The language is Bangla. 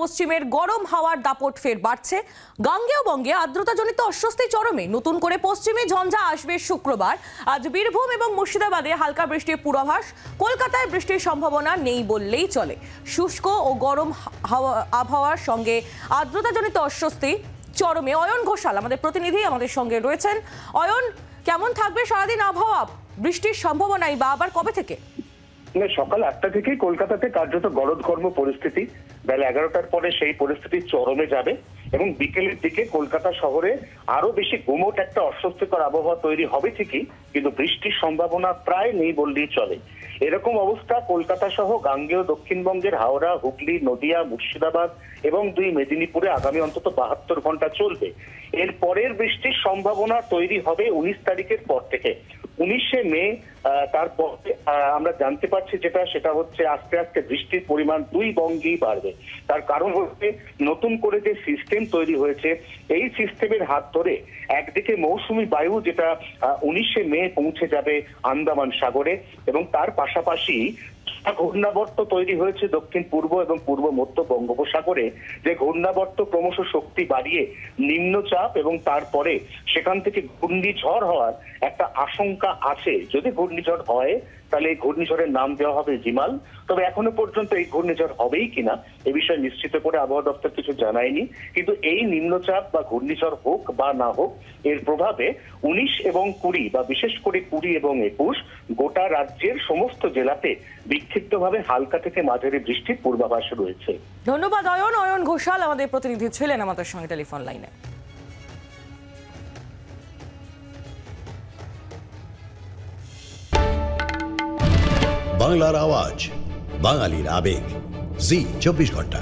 পশ্চিমের গরম হাওয়ার দাপট ফের বাড়ছে। গাঙ্গেয় বঙ্গে আর্দ্রতাজনিত অস্বস্তি চরমে। নতুন করে পশ্চিমে ঝঞ্ঝা আসবে শুক্রবার। আজ বীরভূম এবং মুর্শিদাবাদে হালকা বৃষ্টির পূর্বাভাস। কলকাতায় বৃষ্টির সম্ভাবনা নেই বললেই চলে। শুষ্ক ও গরম আবহাওয়ার সঙ্গে আর্দ্রতাজনিত অস্বস্তি চরমে। অয়ন ঘোষাল আমাদের প্রতিনিধি আমাদের সঙ্গে রয়েছেন। অয়ন, কেমন থাকবে সারাদিন আবহাওয়া? বৃষ্টির সম্ভাবনাই বা আবার কবে থেকে? সকাল 8টা থেকেই কলকাতাতে কার্যত গলদঘর্ম পরিস্থিতি। বেলা 11টার পরে সেই পরিস্থিতি চরমে যাবে এবং বিকেলের দিকে কলকাতা শহরে আরো বেশি গুমোট একটা অস্বস্তিকর আবহাওয়া তৈরি হবে ঠিকই, কিন্তু বৃষ্টির সম্ভাবনা প্রায় নেই বললেই চলে। এরকম অবস্থা কলকাতা সহ গাঙ্গেয় দক্ষিণবঙ্গের হাওড়া, হুগলি, নদিয়া, মুর্শিদাবাদ এবং 2 মেদিনীপুরে আগামী অন্তত 72 ঘন্টা চলবে। এর পরের বৃষ্টির সম্ভাবনা তৈরি হবে 19 তারিখের পর থেকে। 19শে মে তারপর আমরা জানতে পারছি সেটা হচ্ছে আস্তে আস্তে বৃষ্টির পরিমাণ 2 বঙ্গেই বাড়বে। তার কারণ হচ্ছে নতুন করে যে সিস্টেম তৈরি হয়েছে, এই সিস্টেমের হাত ধরে একদিকে মৌসুমী বায়ু যেটা 19শে মে পৌঁছে যাবে আন্দামান সাগরে, এবং তার পাশাপাশি ঘূর্ণাবর্ত তৈরি হয়েছে দক্ষিণ পূর্ব এবং পূর্ব মধ্য বঙ্গোপসাগরে, যে ঘূর্ণাবর্ত ক্রমশ শক্তি বাড়িয়ে নিম্নচাপ এবং তারপরে সেখান থেকে ঘূর্ণিঝড় হওয়ার একটা আশঙ্কা আছে। যদি ঘূর্ণিঝড় হয় তাহলে এই ঘূর্ণিঝড়ের নাম দেওয়া হবে জিমাল। তবে এখনো পর্যন্ত এই ঘূর্ণিঝড় হবেই কিনা এ বিষয়ে নিশ্চিত করে আবহাওয়া দপ্তর কিছু জানায়নি। কিন্তু এই নিম্নচাপ বা ঘূর্ণিঝড় হোক বা না হোক, এর প্রভাবে 19 এবং 20 বা বিশেষ করে 20 এবং 21 গোটা রাজ্যের সমস্ত জেলাতে বিক্ষিপ্তভাবে হালকা থেকে মাঝারি বৃষ্টির পূর্বাভাস রয়েছে। ধন্যবাদ অয়ন। অয়ন ঘোষাল আমাদের প্রতিনিধি ছিলেন আমাদের সঙ্গে টেলিফোন লাইনে। বাংলার আওয়াজ, বাঙালির আবেগ, জি 24 ঘন্টা।